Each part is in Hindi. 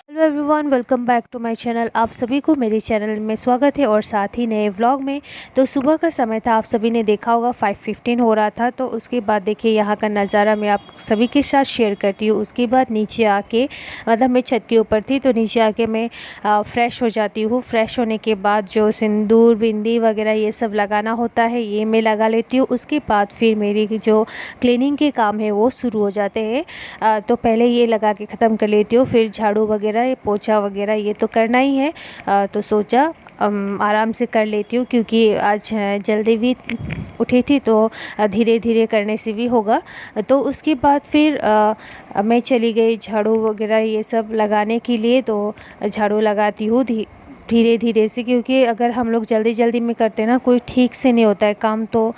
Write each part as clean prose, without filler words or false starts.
Hello everyone, welcome back to my channel. आप सभी को मेरे चैनल में स्वागत है और साथ ही नए व्लॉग में। तो सुबह का समय था, आप सभी ने देखा होगा 5:15 हो रहा था। तो उसके बाद देखिए यहाँ का नज़ारा मैं आप सभी के साथ शेयर करती हूँ। उसके बाद नीचे आके मतलब मैं छत के ऊपर थी, तो नीचे आके मैं फ़्रेश हो जाती हूँ। फ्रेश होने के बाद जो सिंदूर बिंदी वगैरह ये सब लगाना होता है ये मैं लगा लेती हूँ। उसके बाद फिर मेरी जो क्लीनिंग के काम है वो शुरू हो जाते हैं। तो पहले ये लगा के ख़त्म कर लेती हूँ, फिर झाड़ू वगैरह ये पोछा वगैरह ये तो करना ही है। तो सोचा आराम से कर लेती हूँ, क्योंकि आज जल्दी भी उठी थी, तो धीरे धीरे करने से भी होगा। तो उसके बाद फिर मैं चली गई झाड़ू वगैरह ये सब लगाने के लिए। तो झाड़ू लगाती हूँ धीरे धीरे से, क्योंकि अगर हम लोग जल्दी जल्दी में करते हैं ना, कोई ठीक से नहीं होता है काम। तो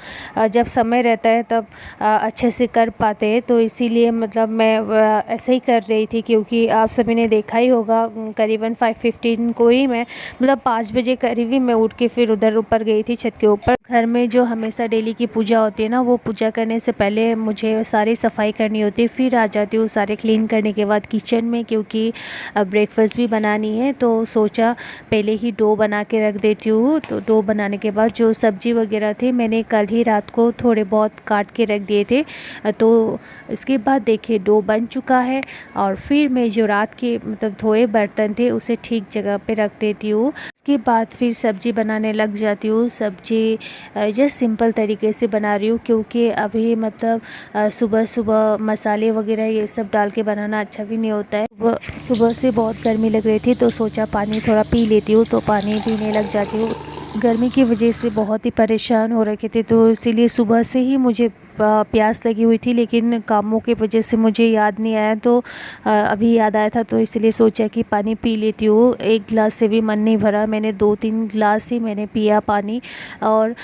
जब समय रहता है तब अच्छे से कर पाते हैं। तो इसीलिए मतलब मैं ऐसे ही कर रही थी, क्योंकि आप सभी ने देखा ही होगा करीबन 5:15 को ही मैं मतलब 5 बजे करीब ही मैं उठ के फिर उधर ऊपर गई थी छत के ऊपर। घर में जो हमेशा डेली की पूजा होती है ना, वो पूजा करने से पहले मुझे सारी सफाई करनी होती है। फिर आ जाती हूँ सारे क्लीन करने के बाद किचन में, क्योंकि ब्रेकफास्ट भी बनानी है। तो सोचा पहले ही डो बना के रख देती हूँ। तो डो बनाने के बाद जो सब्ज़ी वगैरह थे मैंने कल ही रात को थोड़े बहुत काट के रख दिए थे। तो इसके बाद देखिए डो बन चुका है। और फिर मैं जो रात के मतलब धोए बर्तन थे उसे ठीक जगह पे रख देती हूँ। उसके बाद फिर सब्ज़ी बनाने लग जाती हूँ। सब्ज़ी जस्ट सिंपल तरीके से बना रही हूँ, क्योंकि अभी मतलब सुबह सुबह मसाले वगैरह ये सब डाल के बनाना अच्छा भी नहीं होता है। सुबह से बहुत गर्मी लग रही थी, तो सोचा पानी थोड़ा पी लेती हूँ। तो पानी पीने लग जाती हूँ। गर्मी की वजह से बहुत ही परेशान हो रखे थे, तो इसीलिए सुबह से ही मुझे प्यास लगी हुई थी, लेकिन कामों की वजह से मुझे याद नहीं आया। तो अभी याद आया था, तो इसलिए सोचा कि पानी पी लेती हूँ। एक गिलास से भी मन नहीं भरा, मैंने 2-3 गिलास ही मैंने पिया पानी। और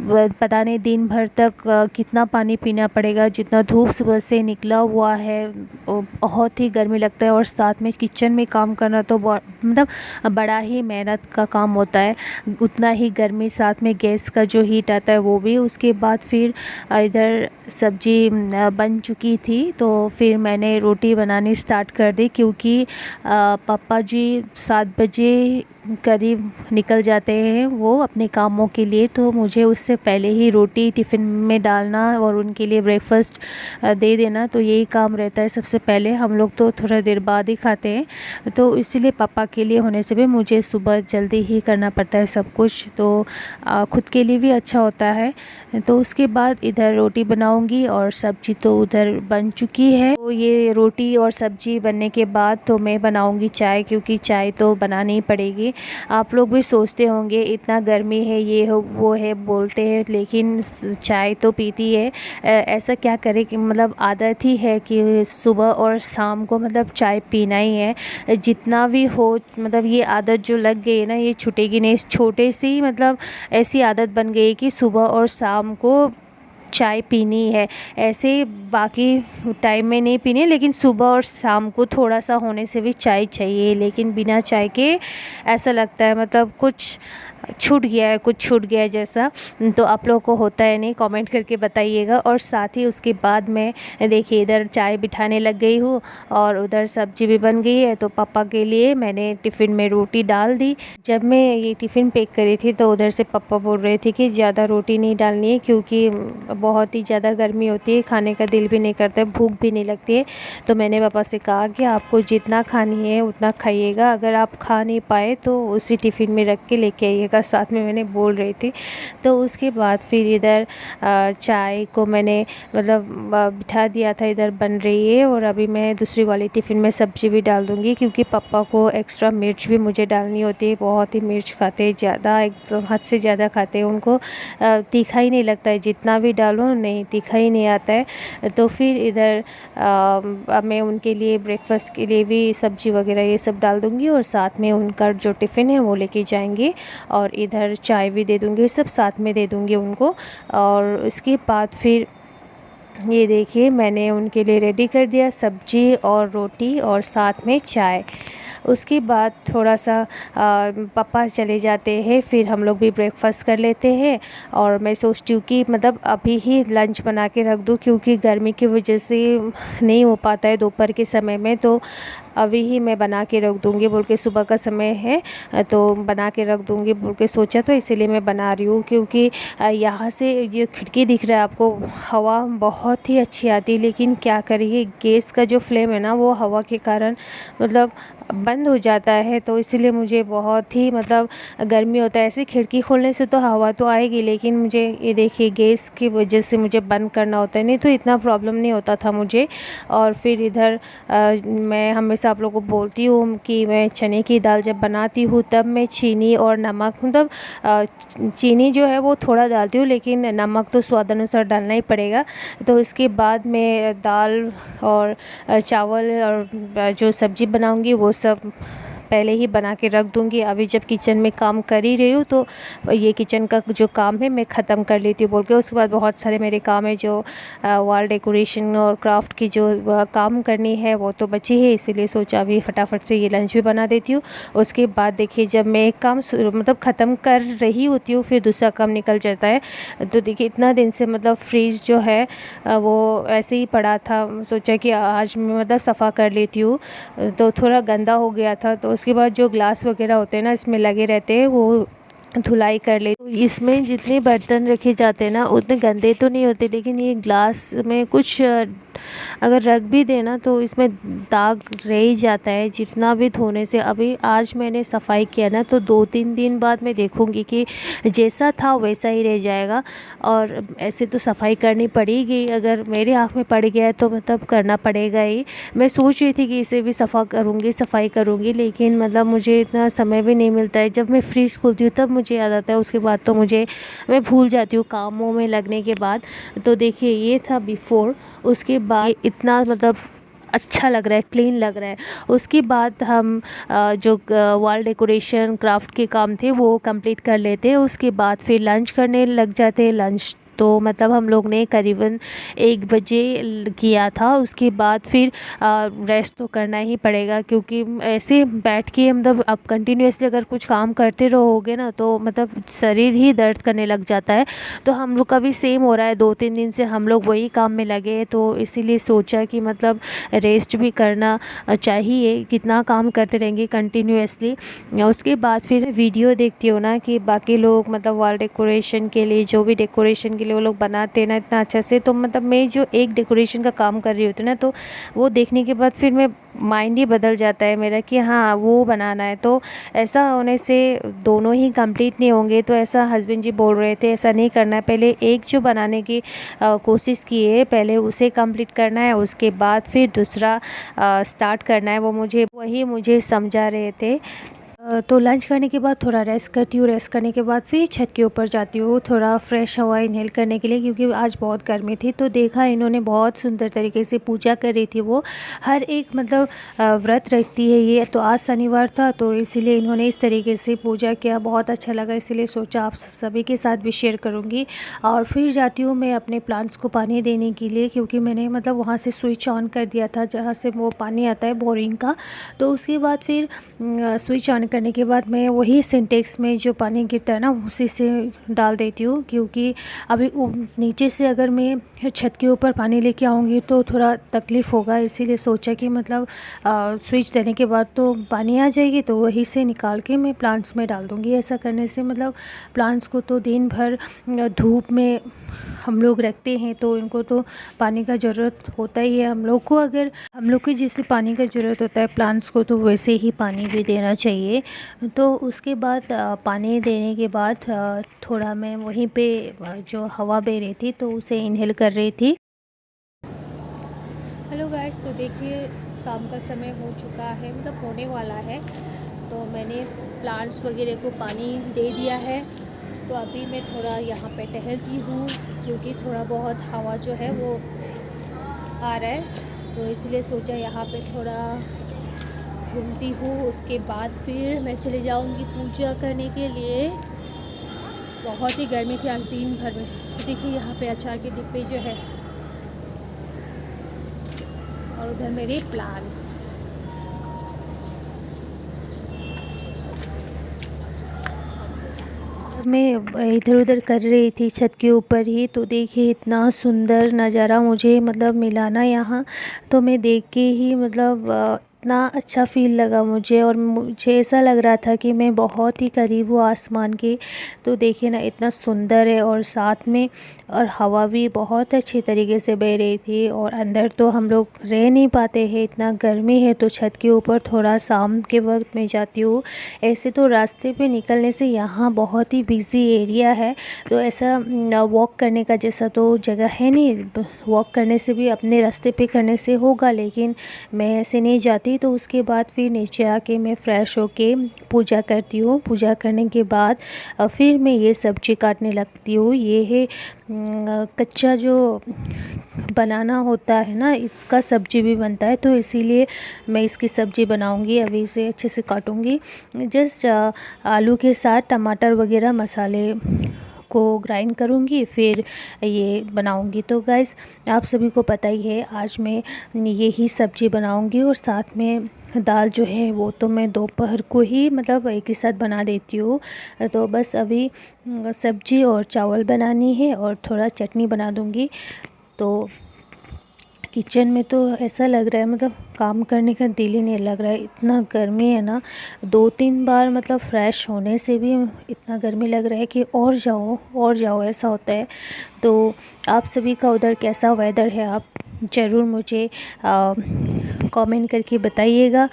पता नहीं दिन भर तक कितना पानी पीना पड़ेगा। जितना धूप सुबह से निकला हुआ है बहुत ही गर्मी लगता है। और साथ में किचन में काम करना तो मतलब बड़ा ही मेहनत का काम होता है। उतना ही गर्मी, साथ में गैस का जो हीट आता है वो भी। उसके बाद फिर इधर सब्जी बन चुकी थी, तो फिर मैंने रोटी बनानी स्टार्ट कर दी, क्योंकि पापा जी 7 बजे करीब निकल जाते हैं वो अपने कामों के लिए। तो मुझे उससे पहले ही रोटी टिफ़िन में डालना और उनके लिए ब्रेकफास्ट दे देना, तो यही काम रहता है सबसे पहले। हम लोग तो थोड़ा देर बाद ही खाते हैं, तो इसीलिए पापा के लिए होने से भी मुझे सुबह जल्दी ही करना पड़ता है सब कुछ। तो ख़ुद के लिए भी अच्छा होता है। तो उसके बाद इधर रोटी बनाऊंगी और सब्जी तो उधर बन चुकी है। तो ये रोटी और सब्जी बनने के बाद तो मैं बनाऊंगी चाय, क्योंकि चाय तो बनानी ही पड़ेगी। आप लोग भी सोचते होंगे इतना गर्मी है ये हो वो है बोलते हैं, लेकिन चाय तो पीती है। ऐसा क्या करें कि मतलब आदत ही है कि सुबह और शाम को मतलब चाय पीना ही है। जितना भी हो मतलब ये आदत जो लग गई है ना, ये छूटेगी नहीं। छोटे से ही मतलब ऐसी आदत बन गई कि सुबह और शाम को चाय पीनी है। ऐसे बाकी टाइम में नहीं पीनी, लेकिन सुबह और शाम को थोड़ा सा होने से भी चाय चाहिए। लेकिन बिना चाय के ऐसा लगता है मतलब कुछ छूट गया है, कुछ छूट गया है जैसा। तो आप लोगों को होता है नहीं, कमेंट करके बताइएगा। और साथ ही उसके बाद मैं देखिए इधर चाय बिठाने लग गई हूँ और उधर सब्जी भी बन गई है। तो पापा के लिए मैंने टिफ़िन में रोटी डाल दी। जब मैं ये टिफ़िन पैक करी थी तो उधर से पापा बोल रहे थे कि ज़्यादा रोटी नहीं डालनी है, क्योंकि बहुत ही ज़्यादा गर्मी होती है, खाने का दिल भी नहीं करता है, भूख भी नहीं लगती है। तो मैंने पापा से कहा कि आपको जितना खानी है उतना खाइएगा, अगर आप खा नहीं पाए तो उसी टिफ़िन में रख के लेके आइएगा, साथ में मैंने बोल रही थी। तो उसके बाद फिर इधर चाय को मैंने मतलब बिठा दिया था, इधर बन रही है। और अभी मैं दूसरी वाली टिफ़िन में सब्ज़ी भी डाल दूँगी, क्योंकि पापा को एक्स्ट्रा मिर्च भी मुझे डालनी होती है। बहुत ही मिर्च खाते हैं, ज़्यादा एकदम हद से ज़्यादा खाते हैं। उनको तीखा ही नहीं लगता है, जितना भी डालो नहीं तीखा ही नहीं आता है। तो फिर इधर अब मैं उनके लिए ब्रेकफास्ट के लिए भी सब्ज़ी वगैरह ये सब डाल दूँगी, और साथ में उनका जो टिफ़िन है वो लेके जाएंगे। और इधर चाय भी दे दूँगी, सब साथ में दे दूँगी उनको। और इसके बाद फिर ये देखिए मैंने उनके लिए रेडी कर दिया सब्जी और रोटी और साथ में चाय। उसके बाद थोड़ा सा पापा चले जाते हैं, फिर हम लोग भी ब्रेकफास्ट कर लेते हैं। और मैं सोचती हूँ कि मतलब अभी ही लंच बना के रख दूँ, क्योंकि गर्मी की वजह से नहीं हो पाता है दोपहर के समय में। तो अभी ही मैं बना के रख दूँगी बोल के, सुबह का समय है तो बना के रख दूँगी बोल के सोचा, तो इसीलिए मैं बना रही हूँ। क्योंकि यहाँ से ये खिड़की दिख रहा है आपको, हवा बहुत ही अच्छी आती है, लेकिन क्या करिए गैस का जो फ्लेम है ना वो हवा के कारण मतलब बंद हो जाता है, तो इसीलिए मुझे बहुत ही मतलब गर्मी होता है। ऐसे खिड़की खोलने से तो हवा तो आएगी, लेकिन मुझे ये देखिए गैस की वजह से मुझे बंद करना होता है, नहीं तो इतना प्रॉब्लम नहीं होता था मुझे। और फिर इधर मैं हमेशा आप लोगों को बोलती हूँ कि मैं चने की दाल जब बनाती हूँ तब मैं चीनी और नमक मतलब चीनी जो है वो थोड़ा डालती हूँ, लेकिन नमक तो स्वाद अनुसार डालना ही पड़ेगा। तो इसके बाद मैं दाल और चावल और जो सब्ज़ी बनाऊँगी वो सब पहले ही बना के रख दूँगी। अभी जब किचन में काम कर ही रही हूँ तो ये किचन का जो काम है मैं ख़त्म कर लेती हूँ बोल के। उसके बाद बहुत सारे मेरे काम है जो वॉल डेकोरेशन और क्राफ्ट की जो काम करनी है वो तो बची है, इसीलिए सोचा अभी फटाफट से ये लंच भी बना देती हूँ। उसके बाद देखिए जब मैं एक काम मतलब ख़त्म कर रही होती हूँ फिर दूसरा काम निकल जाता है। तो देखिए इतना दिन से मतलब फ्रिज जो है वो ऐसे ही पड़ा था, सोचा कि आज मैं मतलब सफ़ा कर लेती हूँ, तो थोड़ा गंदा हो गया था। तो उसके बाद जो ग्लास वगैरह होते हैं ना इसमें लगे रहते हैं वो धुलाई कर ले। तो इसमें जितने बर्तन रखे जाते हैं ना उतने गंदे तो नहीं होते, लेकिन ये ग्लास में कुछ अगर रख भी देना तो इसमें दाग रह ही जाता है जितना भी धोने से। अभी आज मैंने सफाई किया ना तो 2-3 दिन बाद मैं देखूंगी कि जैसा था वैसा ही रह जाएगा। और ऐसे तो सफाई करनी पड़ेगी, अगर मेरी आँख में पड़ गया है तो मतलब करना पड़ेगा ही। मैं सोच रही थी कि इसे भी सफाई करूँगी, लेकिन मतलब मुझे इतना समय भी नहीं मिलता है। जब मैं फ्रिज खोलती हूँ तब मुझे याद आता है, उसके बाद तो मैं भूल जाती हूँ कामों में लगने के बाद। तो देखिए ये था बिफ़ोर, उसके बाद इतना मतलब अच्छा लग रहा है, क्लीन लग रहा है। उसके बाद हम जो वॉल डेकोरेशन क्राफ्ट के काम थे वो कंप्लीट कर लेते हैं। उसके बाद फिर लंच करने लग जाते हैं। लंच तो मतलब हम लोग ने करीबन 1 बजे किया था। उसके बाद फिर रेस्ट तो करना ही पड़ेगा, क्योंकि ऐसे बैठ के मतलब अब कंटिन्यूअसली अगर कुछ काम करते रहोगे ना तो मतलब शरीर ही दर्द करने लग जाता है। तो हम लोग का भी सेम हो रहा है, 2-3 दिन से हम लोग वही काम में लगे हैं, तो इसीलिए सोचा कि मतलब रेस्ट भी करना चाहिए, कितना काम करते रहेंगे कंटिन्यूअसली। उसके बाद फिर वीडियो देखती हूँ ना कि बाकी लोग मतलब वॉल डेकोरेशन के लिए जो भी डेकोरेशन के लिए वो लोग बनाते हैं ना इतना अच्छा से, तो मतलब मैं जो एक डेकोरेशन का काम कर रही होती हूँ ना तो वो देखने के बाद फिर मैं माइंड ही बदल जाता है मेरा कि हाँ वो बनाना है। तो ऐसा होने से दोनों ही कंप्लीट नहीं होंगे, तो ऐसा हस्बैंड जी बोल रहे थे ऐसा नहीं करना है, पहले एक जो बनाने की कोशिश की है पहले उसे कंप्लीट करना है, उसके बाद फिर दूसरा स्टार्ट करना है। वही मुझे समझा रहे थे। तो लंच करने के बाद थोड़ा रेस्ट करती हूँ। रेस्ट करने के बाद फिर छत के ऊपर जाती हूँ थोड़ा फ्रेश हवा इनहेल करने के लिए, क्योंकि आज बहुत गर्मी थी। तो देखा इन्होंने बहुत सुंदर तरीके से पूजा कर रही थी, वो हर एक मतलब व्रत रखती है ये। तो आज शनिवार था तो इसीलिए इन्होंने इस तरीके से पूजा किया, बहुत अच्छा लगा, इसीलिए सोचा आप सभी के साथ भी शेयर करूँगी। और फिर जाती हूँ मैं अपने प्लांट्स को पानी देने के लिए, क्योंकि मैंने मतलब वहाँ से स्विच ऑन कर दिया था जहाँ से वो पानी आता है बोरिंग का। तो उसके बाद फिर स्विच ऑन करने के बाद मैं वही सिंटेक्स में जो पानी गिरता है ना उसी से डाल देती हूँ, क्योंकि अभी नीचे से अगर मैं छत के ऊपर पानी लेके आऊँगी तो थोड़ा तकलीफ़ होगा। इसीलिए सोचा कि मतलब स्विच देने के बाद तो पानी आ जाएगी तो वहीं से निकाल के मैं प्लांट्स में डाल दूँगी। ऐसा करने से मतलब प्लांट्स को तो दिन भर धूप में हम लोग रखते हैं तो इनको तो पानी का ज़रूरत होता ही है। हम लोग को अगर हम लोग को जैसे पानी का ज़रूरत होता है प्लांट्स को, तो वैसे ही पानी भी देना चाहिए। तो उसके बाद पानी देने के बाद थोड़ा मैं वहीं पे जो हवा बह रही थी तो उसे इनहेल कर रही थी। हेलो गाइस, तो देखिए शाम का समय हो चुका है, मतलब होने वाला है। तो मैंने प्लांट्स वगैरह को पानी दे दिया है। तो अभी मैं थोड़ा यहाँ पे टहलती हूँ, क्योंकि थोड़ा बहुत हवा जो है वो आ रहा है, तो इसलिए सोचा यहाँ पे थोड़ा घूमती हूँ। उसके बाद फिर मैं चले जाऊँगी पूजा करने के लिए। बहुत ही गर्मी थी आज दिन भर में। तो देखिए यहाँ पे अचार के डिब्बे जो है और उधर मेरे प्लांट्स। मैं इधर उधर कर रही थी छत के ऊपर ही, तो देखिए इतना सुंदर नज़ारा मुझे मतलब मिला ना यहाँ। तो मैं देख के ही मतलब इतना अच्छा फ़ील लगा मुझे, और मुझे ऐसा लग रहा था कि मैं बहुत ही करीब हूँ आसमान के। तो देखिए ना, इतना सुंदर है, और साथ में और हवा भी बहुत अच्छे तरीके से बह रही थी। और अंदर तो हम लोग रह नहीं पाते हैं, इतना गर्मी है, तो छत के ऊपर थोड़ा शाम के वक्त मैं जाती हूँ। ऐसे तो रास्ते पे निकलने से यहाँ बहुत ही बिज़ी एरिया है, तो ऐसा वॉक करने का जैसा तो जगह है नहीं। वॉक करने से भी अपने रास्ते पे करने से होगा, लेकिन मैं ऐसे नहीं जाती। तो उसके बाद फिर नीचे आके मैं फ़्रेश होके पूजा करती हूँ। पूजा करने के बाद फिर मैं ये सब्ज़ी काटने लगती हूँ। ये है कच्चा जो बनाना होता है ना, इसका सब्ज़ी भी बनता है, तो इसीलिए मैं इसकी सब्ज़ी बनाऊंगी। अभी इसे अच्छे से काटूंगी, जस्ट आलू के साथ टमाटर वगैरह मसाले को ग्राइंड करूंगी, फिर ये बनाऊंगी। तो गाइस, आप सभी को पता ही है, आज मैं यही सब्ज़ी बनाऊंगी, और साथ में दाल जो है वो तो मैं दोपहर को ही मतलब एक ही साथ बना देती हूँ। तो बस अभी सब्ज़ी और चावल बनानी है, और थोड़ा चटनी बना दूँगी। तो किचन में तो ऐसा लग रहा है, मतलब काम करने का दिल ही नहीं लग रहा है, इतना गर्मी है ना। 2-3 बार मतलब फ़्रेश होने से भी इतना गर्मी लग रहा है कि और जाओ ऐसा होता है। तो आप सभी का उधर कैसा वेदर है, आप ज़रूर मुझे कमेंट करके बताइएगा।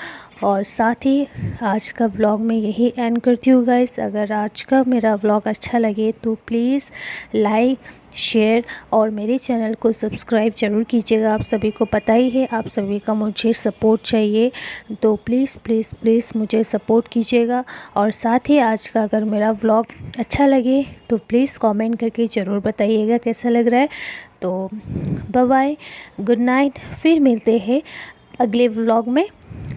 और साथ ही आज का व्लॉग मैं यही एंड करती हूँ गाइस। अगर आज का मेरा व्लॉग अच्छा लगे तो प्लीज़ लाइक, शेयर और मेरे चैनल को सब्सक्राइब ज़रूर कीजिएगा। आप सभी को पता ही है, आप सभी का मुझे सपोर्ट चाहिए, तो प्लीज़ प्लीज़ प्लीज़ मुझे सपोर्ट कीजिएगा। और साथ ही आज का अगर मेरा व्लॉग अच्छा लगे तो प्लीज़ कमेंट करके ज़रूर बताइएगा कैसा लग रहा है। तो बाय बाय, गुड नाइट, फिर मिलते हैं अगले व्लॉग में।